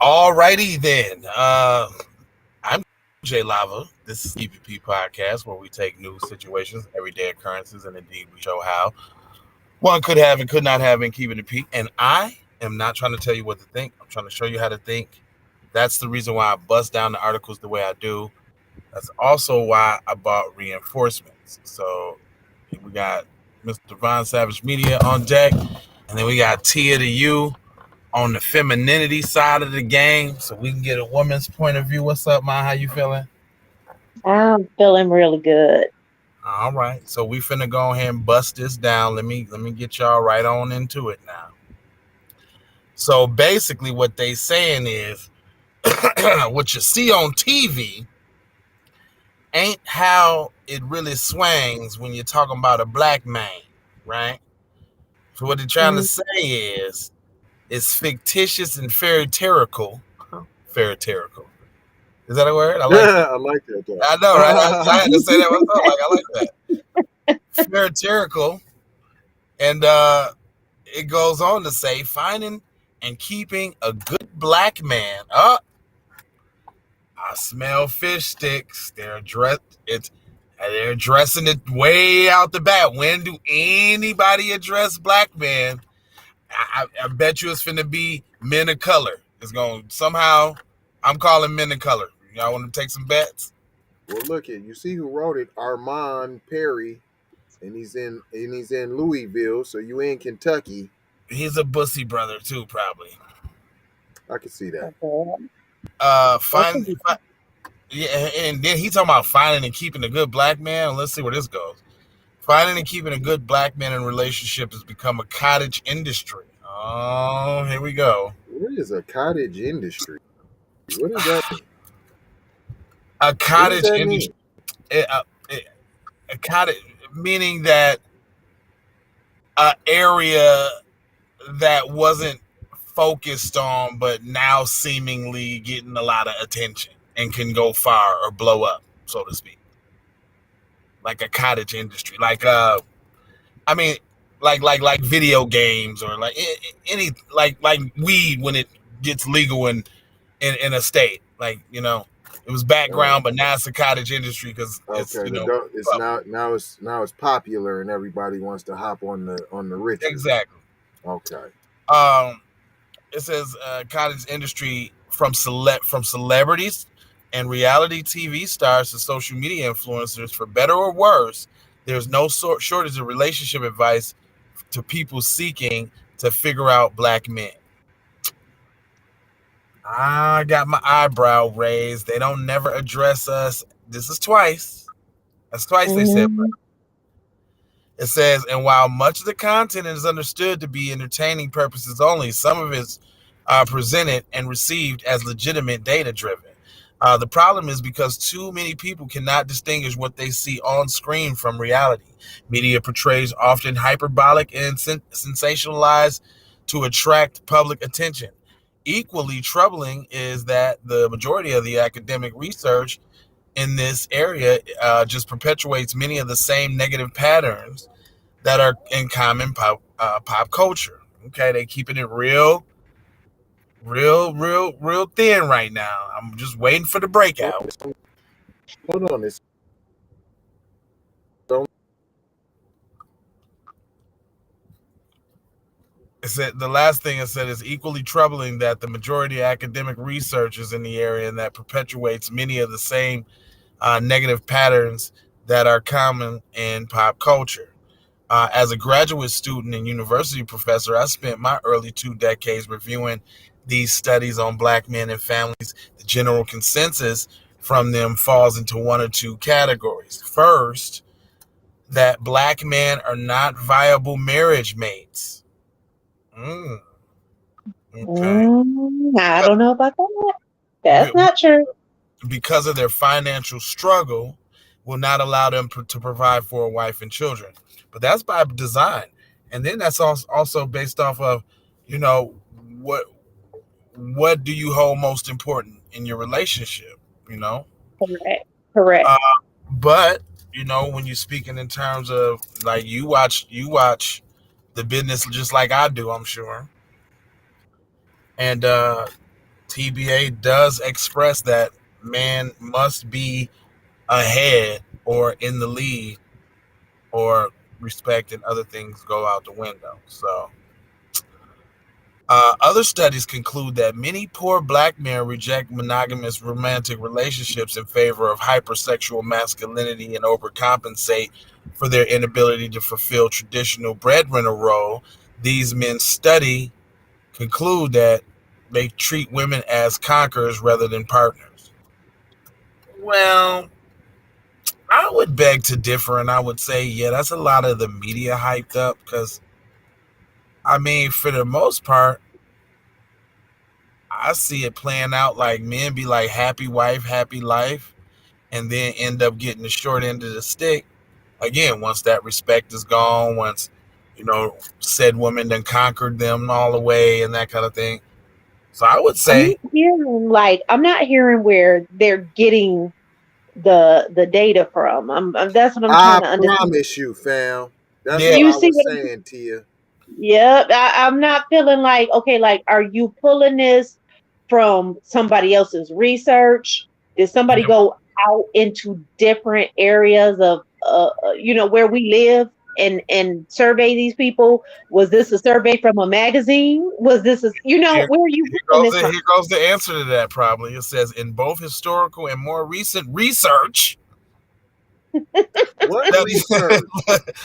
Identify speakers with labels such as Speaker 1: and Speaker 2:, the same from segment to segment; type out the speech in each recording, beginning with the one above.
Speaker 1: Alrighty then. I'm Jay Lava. This is EVP Podcast, where we take news situations, everyday occurrences, and indeed we show how one could have and could not have in keeping it peak. And I am not trying to tell you what to think. I'm trying to show you how to think. That's the reason why I bust down the articles the way I do. That's also why I bought reinforcements. So we got Mr. Von Savage Media on deck, and then we got Tia to You on the femininity side of the game, so we can get a woman's point of view. What's up, man? How you feeling?
Speaker 2: I'm feeling really good.
Speaker 1: All right, so we finna go ahead and bust this down. Let me get y'all right on into it now. So basically, what they saying is, what you see on TV ain't how it really swings when you're talking about a black man, right? So what they're trying to
Speaker 2: Mm,
Speaker 1: say is, it's fictitious and fairy-terical. Is that a word? I like that.
Speaker 3: I like that.
Speaker 1: I know, right? I had to say that myself. Like, I like that. Satirical. And it goes on to say, finding and keeping a good black man. I smell fish sticks. They're addressing it way out the bat. When do anybody address black men? I bet you it's finna be men of color. It's going to somehow, I'm calling men of color. Y'all want to take some bets?
Speaker 3: Well, look at you see who wrote it, Armand Perry, and he's in Louisville. So you in Kentucky?
Speaker 1: He's a bussy brother too, probably.
Speaker 3: I can see that.
Speaker 2: okay.
Speaker 1: Find, yeah, and then he talking about finding and keeping a good black man. Let's see where this goes. Finding and keeping a good black man in relationship has become a cottage industry. Oh, here we go.
Speaker 3: What is a cottage industry? What does that mean?
Speaker 1: A
Speaker 3: What does
Speaker 1: cottage
Speaker 3: that
Speaker 1: industry,
Speaker 3: mean?
Speaker 1: a cottage, meaning that an area that wasn't focused on, but now seemingly getting a lot of attention and can go far or blow up, so to speak. Like a cottage industry, I mean, like video games or like any like weed when it gets legal in a state. Like it was
Speaker 3: Oh,
Speaker 1: background, but now it's a cottage industry because it's
Speaker 3: okay. It's now it's popular, and everybody wants to hop on the riches.
Speaker 1: exactly.
Speaker 3: Okay.
Speaker 1: Um, it says cottage industry from celebrities and reality TV stars to social media influencers, for better or worse. There's no shortage of relationship advice to people seeking to figure out black men. I got my eyebrow raised. They don't never address us. This is twice. That's twice they said.
Speaker 2: Mm,
Speaker 1: It says, and while much of the content is understood to be entertaining purposes only, some of it's presented and received as legitimate data driven. The problem is because too many people cannot distinguish what they see on screen from reality. Media portrays often hyperbolic and sensationalized to attract public attention. Equally troubling is that the majority of the academic research in this area just perpetuates many of the same negative patterns that are in common pop culture. Okay, they keeping it real thin right now. I'm just waiting for the
Speaker 3: Hold
Speaker 1: breakout.
Speaker 3: hold on. It's don't
Speaker 1: It said the last thing it said is equally troubling that the majority of academic research is in the area and that perpetuates many of the same negative patterns that are common in pop culture. As a graduate student and university professor, I spent my early 2 decades reviewing these studies on black men and families. The general consensus from them falls into one or two categories. First, that black men are not viable marriage mates. Mm, okay.
Speaker 2: I don't know about that. That's not true.
Speaker 1: Because of their financial struggle, will not allow them to provide for a wife and children. But that's by design. And then that's also based off of, you know, what what do you hold most important in your relationship, you know?
Speaker 2: Correct. Correct.
Speaker 1: Uh, but, when you're speaking in terms of like you watch the business just like I do, I'm sure. And TBA does express that man must be ahead or in the lead, or respect and other things go out the window. So, other studies conclude that many poor black men reject monogamous romantic relationships in favor of hypersexual masculinity and overcompensate for their inability to fulfill traditional breadwinner role. These men study conclude that they treat women as conquerors rather than partners. Well, I would beg to differ, and I would say, yeah, that's a lot of the media hyped up because, I mean, for the most part, I see it playing out like men be like happy wife, happy life, and then end up getting the short end of the stick. Again, once that respect is gone, once, said woman then conquered them all the way and that kind of thing. So I would
Speaker 2: I'm
Speaker 1: say,
Speaker 2: not hearing I'm not hearing where they're getting the data from. That's what I'm trying
Speaker 3: I
Speaker 2: to understand.
Speaker 3: promise you, fam. That's
Speaker 1: yeah,
Speaker 3: what
Speaker 2: You
Speaker 3: I
Speaker 2: see
Speaker 3: was
Speaker 2: what
Speaker 3: saying, Tia.
Speaker 2: Yep, I'm not feeling like okay. Like, are you pulling this from somebody else's research? Did somebody
Speaker 1: yeah,
Speaker 2: go out into different areas of, where we live and survey these people? Was this a survey from a magazine? Was this
Speaker 1: here,
Speaker 2: where are you
Speaker 1: here
Speaker 2: pulling
Speaker 1: goes
Speaker 2: this
Speaker 1: the
Speaker 2: from?
Speaker 1: here goes the answer to that. Probably it says in both historical and more recent research
Speaker 3: What
Speaker 1: studies.
Speaker 3: research?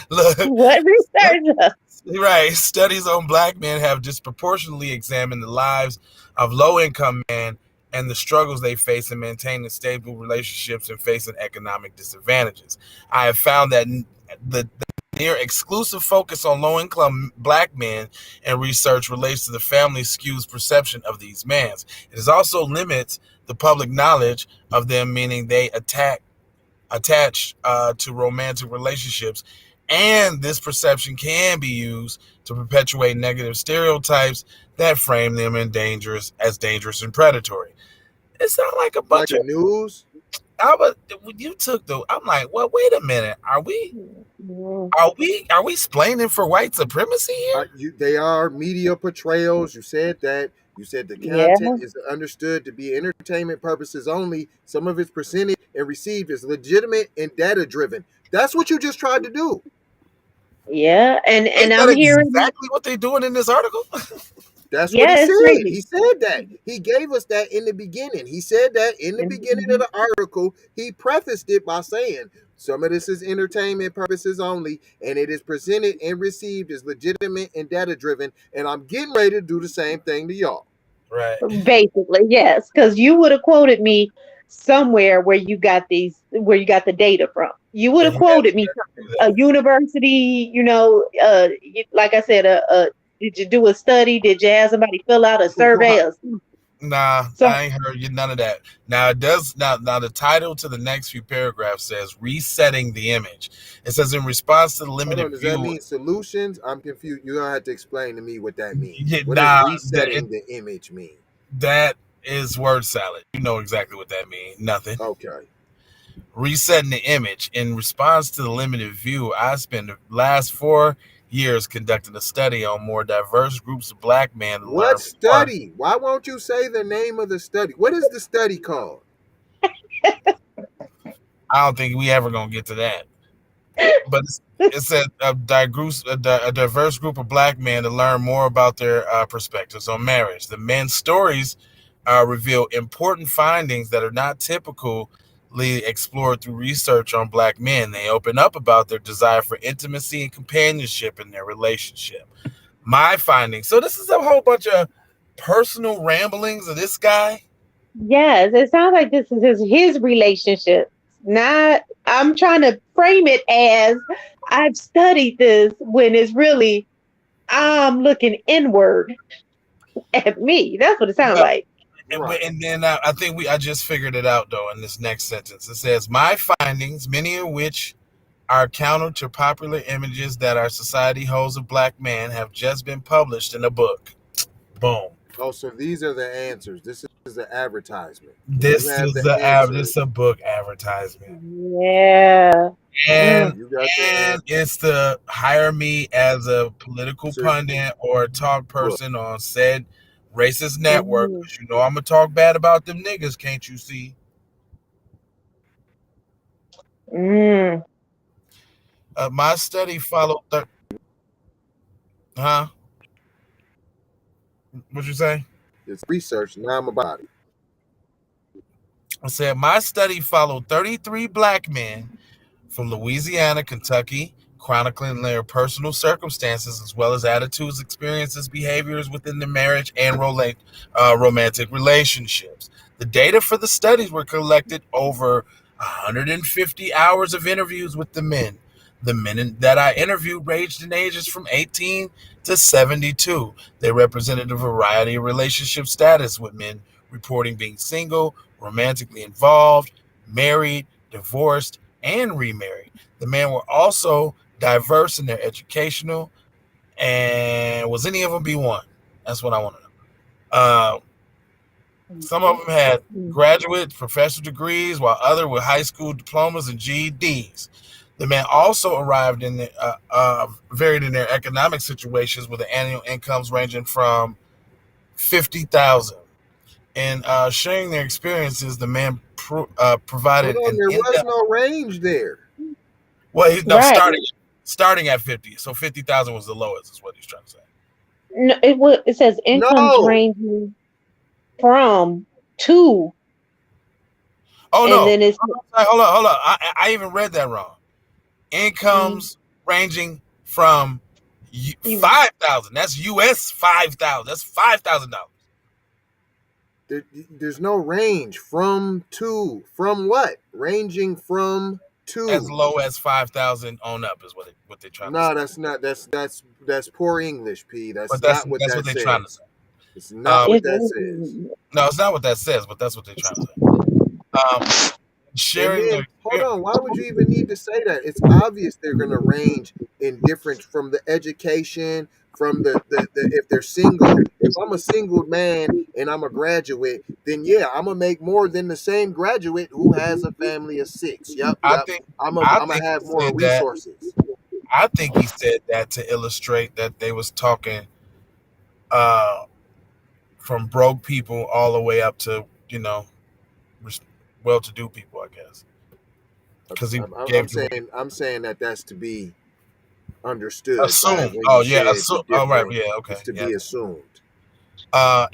Speaker 1: Look,
Speaker 2: What research?
Speaker 1: right. Studies on black men have disproportionately examined the lives of low income men and the struggles they face in maintaining stable relationships and facing economic disadvantages. I have found that the near exclusive focus on low income black men and research relates to the family skews perception of these men. It also limits the public knowledge of them, meaning they attached to romantic relationships, and this perception can be used to perpetuate negative stereotypes that frame them as dangerous and predatory. It sounds like a
Speaker 3: Like
Speaker 1: bunch
Speaker 3: a
Speaker 1: of.
Speaker 3: news?
Speaker 1: When you took the. I'm like, well, wait a minute. Are we? Are we explaining for white supremacy here?
Speaker 3: They are media portrayals. You said that. You said the
Speaker 2: Yeah,
Speaker 3: content is understood to be entertainment purposes only. Some of it's presented and received as legitimate and data driven. That's what you just tried to do.
Speaker 2: yeah, and
Speaker 1: Ain't
Speaker 2: I'm
Speaker 1: that
Speaker 2: hearing,
Speaker 1: exactly what they're doing in this article?
Speaker 3: That's what he
Speaker 2: yeah, it's
Speaker 3: said.
Speaker 2: crazy.
Speaker 3: He said that. He gave us that in the beginning. He said that in the beginning of
Speaker 2: Mhm.
Speaker 3: the article. He prefaced it by saying, some of this is entertainment purposes only, and it is presented and received as legitimate and data driven. And I'm getting ready to do the same thing to y'all.
Speaker 1: Right.
Speaker 2: Basically, yes, because you would have quoted me somewhere where you got the data from. You would
Speaker 1: Yeah,
Speaker 2: have
Speaker 1: he had
Speaker 2: quoted
Speaker 1: to
Speaker 2: me
Speaker 1: do
Speaker 2: a
Speaker 1: that.
Speaker 2: university, like I said, did you do a study? Did you have somebody fill out a survey
Speaker 3: Right.
Speaker 2: or
Speaker 1: Nah,
Speaker 2: something?
Speaker 1: I ain't heard you none of that. Now it does now the title to the next few paragraphs says resetting the image. It says in response to the
Speaker 3: Hold on.
Speaker 1: limited
Speaker 3: Does that
Speaker 1: view.
Speaker 3: mean solutions? I'm confused. You're going to have to explain to me what that means. What does
Speaker 1: Nah,
Speaker 3: resetting the image mean?
Speaker 1: that is word salad. You know exactly what that means. Nothing.
Speaker 3: Okay.
Speaker 1: Resetting the image. In response to the limited view, I spent the last 4 years conducting a study on more diverse groups of black men to
Speaker 3: What
Speaker 1: learn more.
Speaker 3: study? Why won't you say the name of the study? What is the study called?
Speaker 1: I don't think we ever gonna get to that. But it said a diverse group of black men to learn more about their perspectives on marriage. The men's stories reveal important findings that are not typically explored through research on black men. They open up about their desire for intimacy and companionship in their relationship. My findings. So this is a whole bunch of personal ramblings of this guy.
Speaker 2: Yes, it sounds like this is his relationship. Not, I'm trying to frame it as I've studied this when it's really I'm looking inward at me. That's what it sounds
Speaker 1: Well,
Speaker 2: like.
Speaker 3: Right.
Speaker 1: and then I think I just figured it out though in this next sentence. It says my findings, many of which are counter to popular images that our society holds of black men, have just been published in a book. Boom.
Speaker 3: Oh, so these are the answers. This is the advertisement. You
Speaker 1: This
Speaker 3: have
Speaker 1: is
Speaker 3: the
Speaker 1: this a
Speaker 3: answers.
Speaker 1: book advertisement.
Speaker 2: Yeah.
Speaker 3: Okay,
Speaker 1: And
Speaker 2: Mm.
Speaker 3: you got the
Speaker 1: it's to hire me as a political
Speaker 3: answers
Speaker 1: pundit or talk
Speaker 3: book.
Speaker 1: person on said Racist network,
Speaker 2: Mhm.
Speaker 1: because you know I'm gonna talk bad about them niggas, can't you see?
Speaker 2: Mm.
Speaker 1: My study followed. Huh? What you say?
Speaker 3: It's research. Now I'm about it.
Speaker 1: I said my study followed 33 black men from Louisiana, Kentucky, chronicling their personal circumstances as well as attitudes, experiences, behaviors within the marriage and romantic relationships. The data for the studies were collected over 150 hours of interviews with the men. The men that I interviewed ranged in ages from 18 to 72. They represented a variety of relationship status, with men reporting being single, romantically involved, married, divorced, and remarried. The men were also diverse in their educational, and was any of them B1? That's what I want to know. Some of them had graduate professional degrees, while others with high school diplomas and GEDs. The men also arrived in varied in their economic situations, with the annual incomes ranging from 50,000. And sharing their experiences, the man
Speaker 3: Hold
Speaker 1: provided
Speaker 3: on,
Speaker 1: an
Speaker 3: there was
Speaker 1: in-depth.
Speaker 3: no range there.
Speaker 1: Well, he's no
Speaker 2: Right.
Speaker 1: starting at 50. So 50,000 was the lowest, is what he's trying to say.
Speaker 2: No, it says incomes
Speaker 3: No.
Speaker 2: ranging from to,
Speaker 1: Oh
Speaker 2: and
Speaker 1: no,
Speaker 2: then it's
Speaker 1: hold on. I even read that wrong.
Speaker 2: mm,
Speaker 1: Incomes ranging from
Speaker 2: you
Speaker 1: 5,000. That's US 5,000. That's $5,000.
Speaker 3: There's no range. From to. From what? Ranging from
Speaker 1: As
Speaker 3: to.
Speaker 1: low as 5,000 on up is what they're trying to say.
Speaker 3: No, that's not. That's poor English, P.
Speaker 1: But
Speaker 3: That's not what
Speaker 1: that's what
Speaker 3: that
Speaker 1: they're trying to
Speaker 3: says.
Speaker 1: say.
Speaker 3: It's not
Speaker 1: Um,
Speaker 3: what
Speaker 2: it,
Speaker 3: that says.
Speaker 1: no, it's not what that says, but that's what they're trying to say. Um,
Speaker 3: And
Speaker 1: sharing
Speaker 3: then
Speaker 1: their
Speaker 3: hold
Speaker 1: experience.
Speaker 3: on, why would you even need to say that? It's obvious they're gonna range in difference from the education, from the if they're single. If I'm a single man and I'm a graduate, then yeah, I'm gonna make more than the same graduate who has a family of six. Yep,
Speaker 1: I
Speaker 3: yep.
Speaker 1: think
Speaker 3: I'm
Speaker 1: I
Speaker 3: gonna
Speaker 1: think
Speaker 3: have
Speaker 1: he
Speaker 3: more
Speaker 1: said that.
Speaker 3: resources.
Speaker 1: I think he said that to illustrate that they was talking uh, from broke people all the way up to well-to-do people, I guess, because he gave the
Speaker 3: I'm saying that that's to be understood by
Speaker 1: assume.
Speaker 3: when
Speaker 1: Oh
Speaker 3: you
Speaker 1: yeah,
Speaker 3: said the
Speaker 1: assume. Oh right,
Speaker 3: different.
Speaker 1: yeah,
Speaker 3: It's
Speaker 1: okay,
Speaker 3: to
Speaker 1: yeah.
Speaker 3: be assumed.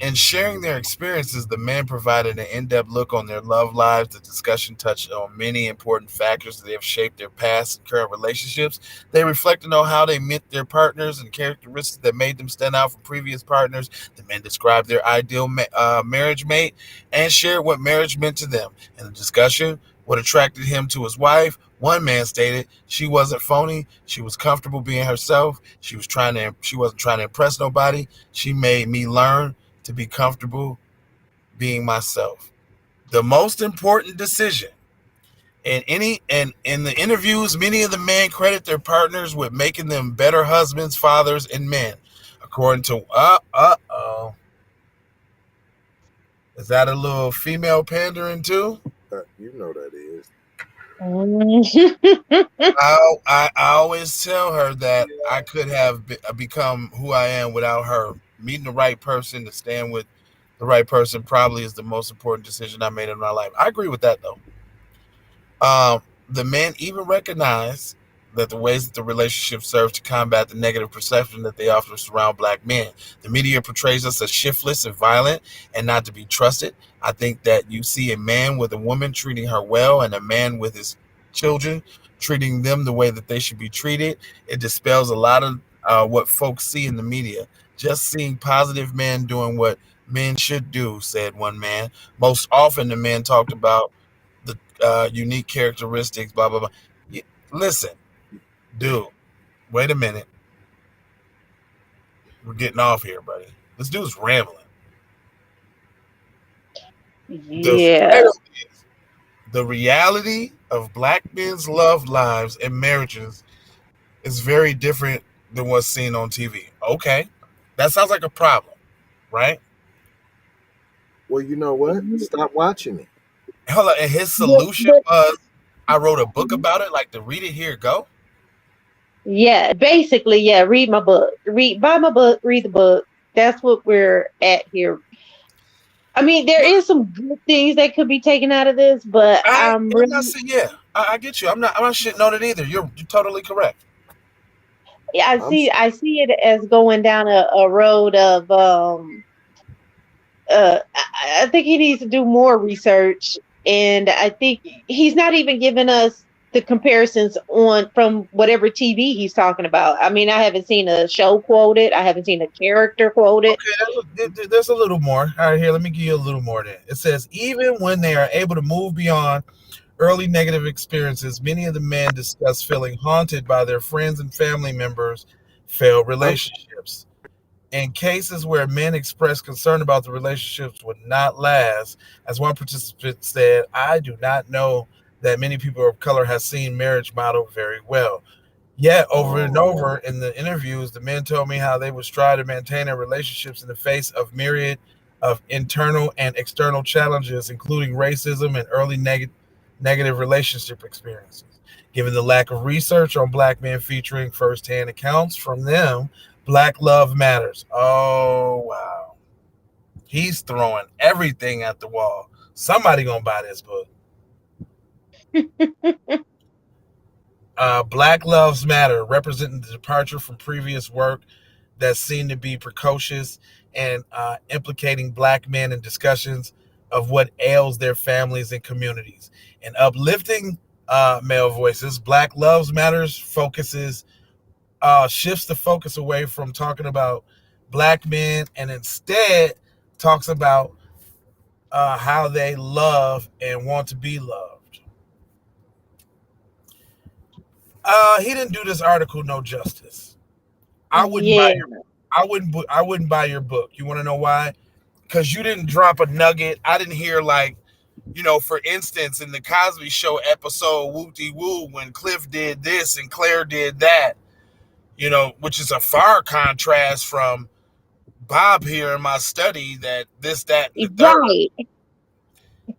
Speaker 1: In sharing their experiences, the men provided an in-depth look on their love lives. The discussion touched on many important factors that have shaped their past and current relationships. They reflected on how they met their partners and characteristics that made them stand out from previous partners. The men described their ideal marriage mate and shared what marriage meant to them. In the discussion, what attracted him to his wife. One man stated she wasn't phony. She was comfortable being herself. She wasn't trying to impress nobody. She made me learn to be comfortable being myself. The most important decision in the interviews, many of the men credit their partners with making them better husbands, fathers, and men. According to is that a little female pandering too?
Speaker 3: You know that is.
Speaker 1: I always tell her that I could have become who I am without her. Meeting the right person to stand with the right person probably is the most important decision I made in my life. I agree with that though. The men even recognize that the ways that the relationship serves to combat the negative perception that they often surround black men. The media portrays us as shiftless and violent and not to be trusted. I think that you see a man with a woman treating her well and a man with his children treating them the way that they should be treated. It dispels a lot of what folks see in the media. Just seeing positive men doing what men should do, said one man. Most often, the men talked about the unique characteristics, blah blah blah. Listen, dude, wait a minute. We're getting off here, buddy. This dude's rambling. The
Speaker 2: yeah.
Speaker 1: title is "The Reality of Black Men's Love Lives and Marriages is Very Different Than What's Seen on TV." Okay, that sounds like a problem, right?
Speaker 3: Well, you know what? Stop watching it.
Speaker 1: Hold on, and his
Speaker 2: But,
Speaker 1: solution
Speaker 2: but
Speaker 1: was, I wrote a book about it, like to read it here, go.
Speaker 2: yeah, basically, yeah. Read my book. Buy my book. Read the book. That's what we're at here. I mean, there is some good things that could be taken out of this, but
Speaker 1: I'm not saying, yeah, I get you. I'm not shitting on it either. You're totally correct.
Speaker 2: yeah,
Speaker 3: I'm
Speaker 2: I see it as going down a road of I think he needs to do more research, and I think he's not even giving us the comparisons on from whatever TV he's talking about. I mean, I haven't seen a show quoted. I haven't seen a character quoted.
Speaker 1: There's a little more. All right, here, let me give you a little more. Then it says even when they are able to move beyond early negative experiences, many of the men discuss feeling haunted by their friends and family members' failed
Speaker 3: I'm
Speaker 1: relationships. In cases where men express concern about the relationships would not last, as one participant said, I do not know that many people of color have seen marriage model very well. Yet, over and
Speaker 3: oh
Speaker 1: over in the interviews, the men told me how they would strive to maintain their relationships in the face of myriad of internal and external challenges, including racism and early negative relationship experiences. Given the lack of research on black men featuring firsthand accounts from them, Black Love Matters. Oh wow, he's throwing everything at the wall. Somebody gonna buy this book. Black Lives Matter, representing the departure from previous work that seemed to be precocious and implicating black men in discussions of what ails their families and communities. And uplifting male voices, Black Lives Matters focuses shifts the focus away from talking about black men and instead talks about how they love and want to be loved. He didn't do this article no justice. I wouldn't buy
Speaker 2: Yeah,
Speaker 1: your I wouldn't buy your book. You want to know why? Because you didn't drop a nugget. I didn't hear like, for instance, in the Cosby Show episode Whoopty Woo, when Cliff did this and Claire did that, which is a far contrast from Bob here in my study that this, that, and the third.
Speaker 2: right.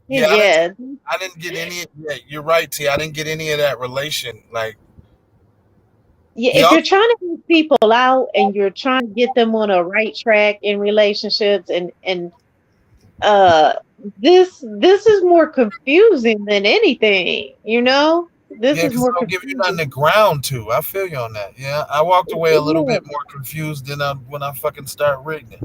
Speaker 1: Yeah,
Speaker 2: Yeah,
Speaker 1: I didn't get any. Yeah, you're right, T. I didn't get any of that relation. Like
Speaker 2: yeah.
Speaker 1: he
Speaker 2: If you're
Speaker 1: also,
Speaker 2: trying to help people out and you're trying to get them on a right track in relationships, and uh, this is more confusing than anything. This
Speaker 1: yeah,
Speaker 2: is
Speaker 1: because it
Speaker 2: more
Speaker 1: don't give you nothing
Speaker 2: confusing.
Speaker 1: to ground to. I feel you on that. Yeah, I walked away a little
Speaker 2: Yeah,
Speaker 1: bit more confused than when I fucking start reading it.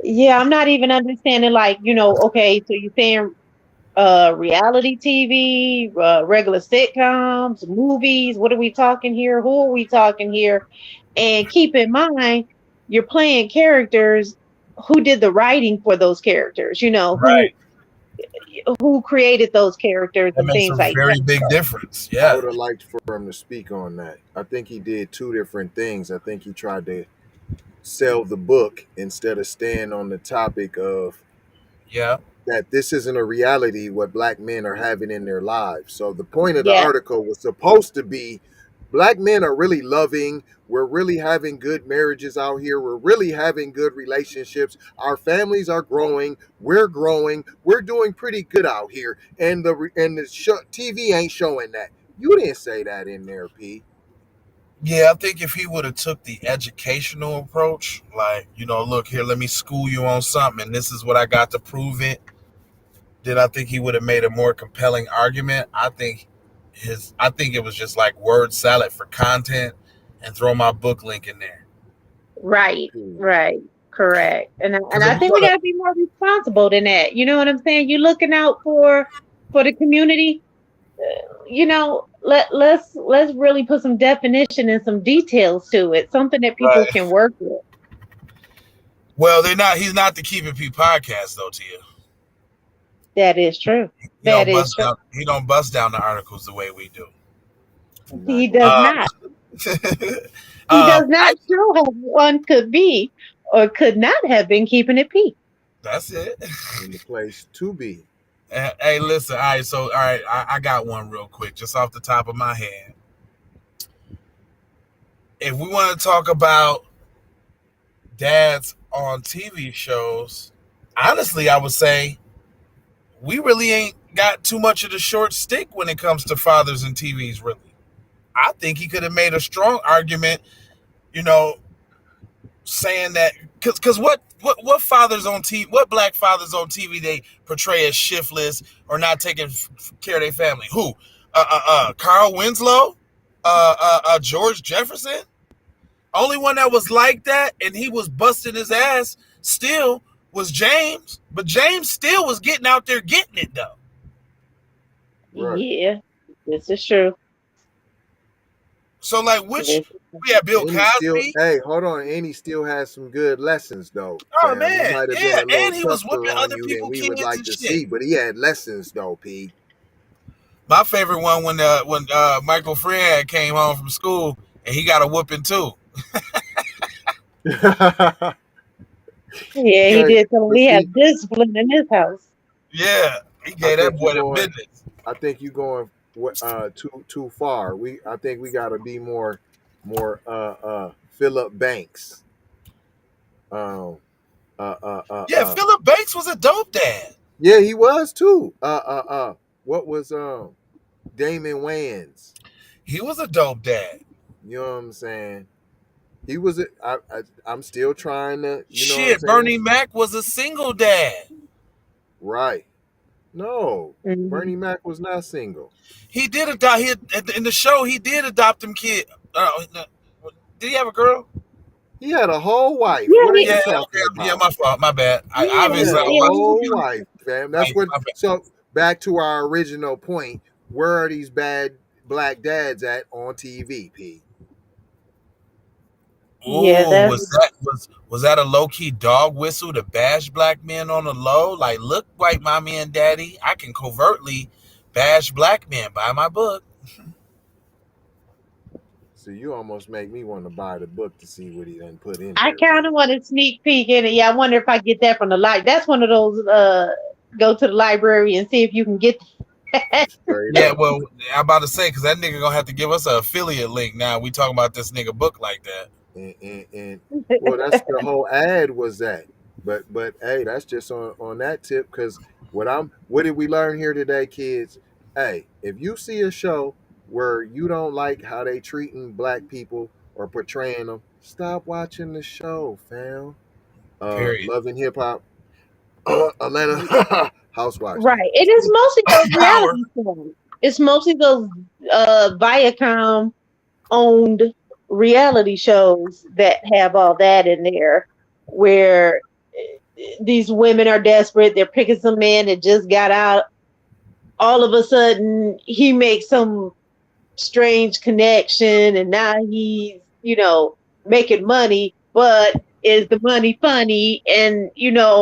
Speaker 2: yeah. I'm not even understanding. Like, okay, so you're saying reality TV, regular sitcoms, movies. What are we talking here? Who are we talking here? And keep in mind, you're playing characters. Who did the writing for those characters?
Speaker 1: Right.
Speaker 2: Who created those characters
Speaker 1: That
Speaker 2: and
Speaker 1: makes
Speaker 2: things
Speaker 1: a
Speaker 2: like
Speaker 1: very
Speaker 2: that.
Speaker 1: big difference.
Speaker 3: I
Speaker 1: Yeah.
Speaker 3: would have liked for him to speak on that. I think he did two different things. I think he tried to sell the book instead of staying on the topic of
Speaker 1: Yeah.
Speaker 3: that this isn't a reality what black men are having in their lives. So the point of the
Speaker 2: Yeah,
Speaker 3: article was supposed to be black men are really loving. We're really having good marriages out here. We're really having good relationships. Our families are growing. We're growing. We're doing pretty good out here. And the TV ain't showing that. You didn't say that in there, P.
Speaker 1: Yeah, I think if he would have took the educational approach, like, look here, let me school you on something, and this is what I got to prove it, then I think he would have made a more compelling argument. I think it was just like word salad for content and throw my book link in there.
Speaker 2: right,
Speaker 3: P.
Speaker 2: right, correct. And
Speaker 1: Because if
Speaker 2: I
Speaker 1: you're
Speaker 2: think we
Speaker 1: gonna,
Speaker 2: got to be more responsible than that. You know what I'm saying? You're looking out for the community. Let's really put some definition and some details to it, something that people
Speaker 1: right?
Speaker 2: can work with.
Speaker 1: Well, they're not. He's not the Keep It P podcast though. To you,
Speaker 2: That is true.
Speaker 1: he
Speaker 2: That
Speaker 1: don't
Speaker 2: is
Speaker 1: bust
Speaker 2: true.
Speaker 1: down. He don't bust down the articles the way we do.
Speaker 3: You're not
Speaker 2: He
Speaker 3: gonna
Speaker 2: does
Speaker 3: lie.
Speaker 1: Um,
Speaker 2: not. He does not
Speaker 1: I,
Speaker 2: show how one could be or could not have been keeping it peak.
Speaker 1: that's it.
Speaker 3: In the place to be.
Speaker 1: Hey, listen. All right, so all right, I got one real quick, just off the top of my head. If we want to talk about dads on TV shows, honestly, I would say we really ain't got too much of the short stick when it comes to fathers in TVs, really. I think he could have made a strong argument, you know, saying that because what fathers on TV, what black fathers on TV they portray as shiftless or not taking care of their family? Who? Carl Winslow, George Jefferson. Only one that was like that, and he was busting his ass still was James, but James still was getting out there getting it though.
Speaker 3: Right.
Speaker 2: Yeah, this is true.
Speaker 1: So like, which
Speaker 2: This,
Speaker 1: we had Bill
Speaker 3: And he still,
Speaker 1: Cosby.
Speaker 3: hey, hold on. And he still has some good lessons, though,
Speaker 1: Oh
Speaker 3: fam. He
Speaker 1: man,
Speaker 3: might have been
Speaker 1: yeah,
Speaker 3: a little
Speaker 1: and he was
Speaker 3: tougher
Speaker 1: whooping
Speaker 3: on
Speaker 1: other
Speaker 3: you than
Speaker 1: people
Speaker 3: we would
Speaker 1: kids
Speaker 3: like
Speaker 1: and
Speaker 3: to
Speaker 1: shit.
Speaker 3: see, but he had lessons, though, P.
Speaker 1: My favorite one when Michael Fred came home from school and he got a whooping too.
Speaker 3: Hey,
Speaker 2: yeah, he did tell
Speaker 3: but
Speaker 2: me he
Speaker 3: see,
Speaker 2: had discipline in his house.
Speaker 1: Yeah, he
Speaker 3: I
Speaker 1: gave that
Speaker 3: think you
Speaker 1: boy the
Speaker 3: going.
Speaker 1: business.
Speaker 3: I think you going too far. I think we got to be more Philip Banks. Um, uh, uh, uh,
Speaker 1: Yeah,
Speaker 3: uh.
Speaker 1: Philip Banks was a dope dad.
Speaker 3: Yeah, he was too. What was Damon Wayans?
Speaker 1: He was a dope dad.
Speaker 3: You know what I'm saying? He was. I'm still trying to. You know what I'm
Speaker 1: Shit,
Speaker 3: saying?
Speaker 1: Bernie Mac was a single dad.
Speaker 3: Right. No,
Speaker 2: Hmm.
Speaker 3: Bernie Mac was not single.
Speaker 1: He did adopt. In the show, he did adopt them kid. Did he have a girl?
Speaker 3: He had a whole wife.
Speaker 2: Yeah,
Speaker 3: What are
Speaker 1: Yeah,
Speaker 3: you
Speaker 1: okay,
Speaker 3: talking
Speaker 1: yeah,
Speaker 3: about?
Speaker 1: my fault, my bad. I
Speaker 3: He
Speaker 1: obviously
Speaker 3: had
Speaker 1: I
Speaker 3: a
Speaker 2: yeah,
Speaker 1: watched
Speaker 3: whole
Speaker 1: too
Speaker 3: wife, fam. That's
Speaker 1: many.
Speaker 3: what.
Speaker 1: My bad.
Speaker 3: So back to our original point. Where are these bad black dads at on TV? P.
Speaker 2: yeah.
Speaker 1: Ooh,
Speaker 2: That's
Speaker 1: was that a low key dog whistle to bash black men on the low? Like, look, white mommy and daddy, I can covertly bash black men. Buy my book.
Speaker 3: So you almost make me want to buy the book to see what he done put in
Speaker 2: I
Speaker 3: there,
Speaker 2: kind
Speaker 3: P.
Speaker 2: of want a sneak peek in it. Yeah, I wonder if I get that from the light. That's one of those. Go to the library and see if you can get that.
Speaker 3: Straight
Speaker 1: Yeah,
Speaker 3: up.
Speaker 1: well, I'm about to say because that nigga gonna have to give us an affiliate link now. We talking about this nigga book like that.
Speaker 3: And well, that's the whole ad was that. But hey, that's just on that tip because what did we learn here today, kids? Hey, if you see a show where you don't like how they treating black people or portraying them, stop watching the show, fam.
Speaker 1: Period.
Speaker 3: Love and Hip Hop, Atlanta Housewives.
Speaker 2: Right. It is mostly those
Speaker 1: Power.
Speaker 2: reality shows. It's mostly those Viacom owned reality shows that have all that in there where these women are desperate. They're picking some man that just got out. All of a sudden, he makes some strange connection and now he's, making money, but is the money funny? And,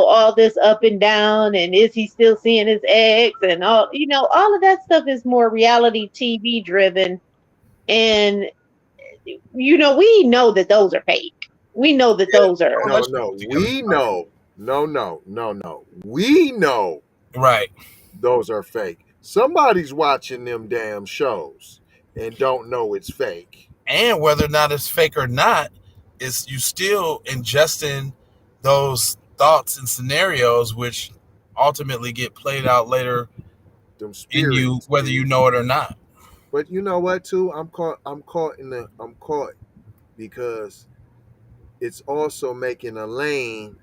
Speaker 2: all this up and down. And is he still seeing his ex? And all of that stuff is more reality TV driven. And, we know that those are fake. We know that
Speaker 1: Yeah,
Speaker 2: those are,
Speaker 1: don't
Speaker 3: No,
Speaker 1: much put
Speaker 3: no,
Speaker 1: together.
Speaker 3: we know. No, no, no, no. We know
Speaker 1: Right.
Speaker 3: those are fake. Somebody's watching them damn shows and don't know it's fake.
Speaker 1: And whether or not it's fake or not, is you still ingesting those thoughts and scenarios, which ultimately get played out later
Speaker 3: Them
Speaker 1: in you,
Speaker 3: spirits,
Speaker 1: whether you
Speaker 3: P.
Speaker 1: know it or not.
Speaker 3: But you know what too? I'm caught because it's also making a lane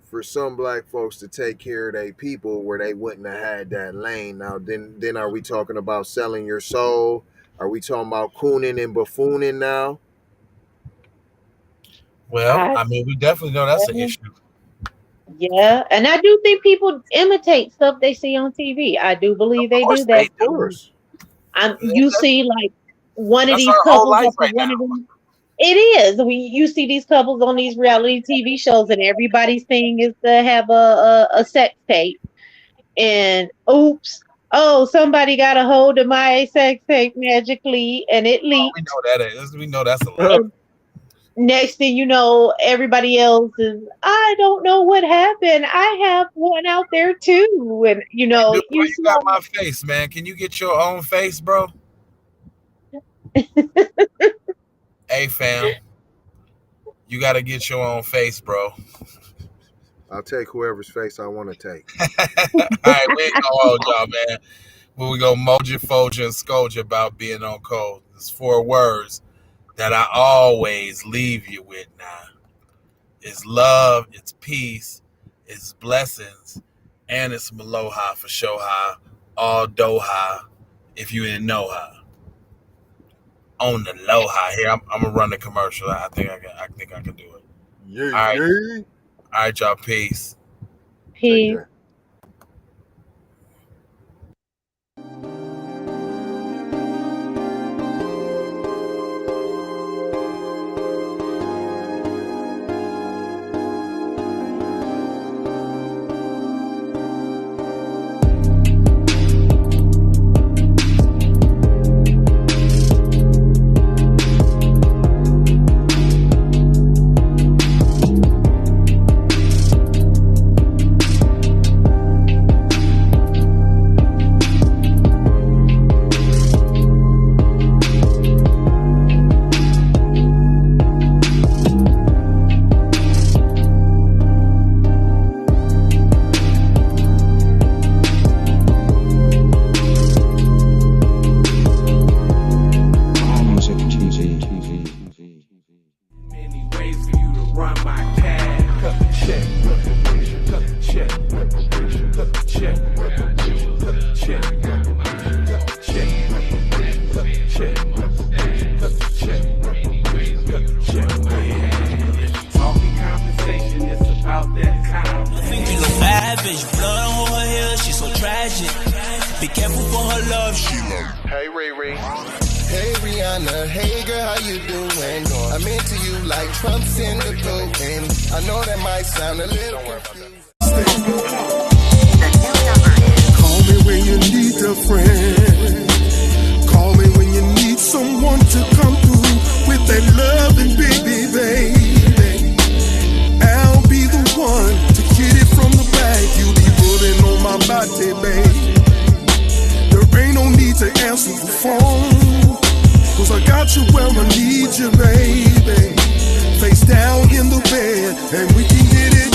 Speaker 3: for some black folks to take care of their people where they wouldn't have had that lane. Now then are we talking about selling your soul? Are we talking about cooning and buffooning now?
Speaker 1: Well,
Speaker 2: I,
Speaker 1: I mean, we definitely know that's an issue.
Speaker 2: yeah. And I do think people imitate stuff they see on TV. I do
Speaker 1: Of
Speaker 2: believe they do
Speaker 1: course
Speaker 2: that.
Speaker 1: they
Speaker 3: Of
Speaker 1: do.
Speaker 3: course.
Speaker 2: You see, like one of
Speaker 1: That's
Speaker 2: these
Speaker 1: our whole
Speaker 2: couples
Speaker 1: life
Speaker 2: up on
Speaker 1: right
Speaker 2: one of
Speaker 1: now.
Speaker 2: them. It is. You see these couples on these reality TV shows, and everybody's thing is to have a sex tape. And oops, oh, somebody got a hold of my sex tape magically, and it
Speaker 1: Oh, we
Speaker 2: leaked.
Speaker 1: know that is. We know that's a lie.
Speaker 2: And next thing you know, everybody else is, I don't know what happened. I have one out there too. And
Speaker 1: Hey, dude, why
Speaker 2: you
Speaker 1: you
Speaker 2: see
Speaker 1: got
Speaker 2: all
Speaker 1: my face, man? Can you get your own face, bro? Hey, fam, you got to get your own face, bro.
Speaker 3: I'll take whoever's face I want to take.
Speaker 1: All right, we ain't gonna hold y'all, man. But we go moja, foja, and scoja about being on code. It's 4 words that I always leave you with now. It's love, it's peace, it's blessings, and it's Maloha for Shoha, all Doha, if you didn't know how. On the Loha here, I'm gonna run the commercial. I think I can do it.
Speaker 3: Yay,
Speaker 1: All right,
Speaker 3: yay.
Speaker 1: all right, y'all. Peace.
Speaker 3: Take
Speaker 2: Peace.
Speaker 3: that.
Speaker 4: Be careful for her love, she love.
Speaker 3: Hey, Riri.
Speaker 5: Hey Rihanna, hey girl, how you doing? I'm into you like Trump's in the cocaine. I know that might sound a little confusing.
Speaker 6: Call me when you need a friend. Call me when you need someone to come through with that loving baby, baby. I'll be the one to get it from the back. You be putting on my body, baby. There ain't no need to answer the phone, 'cause I got you where I need you, baby. Face down in the bed, and we can get it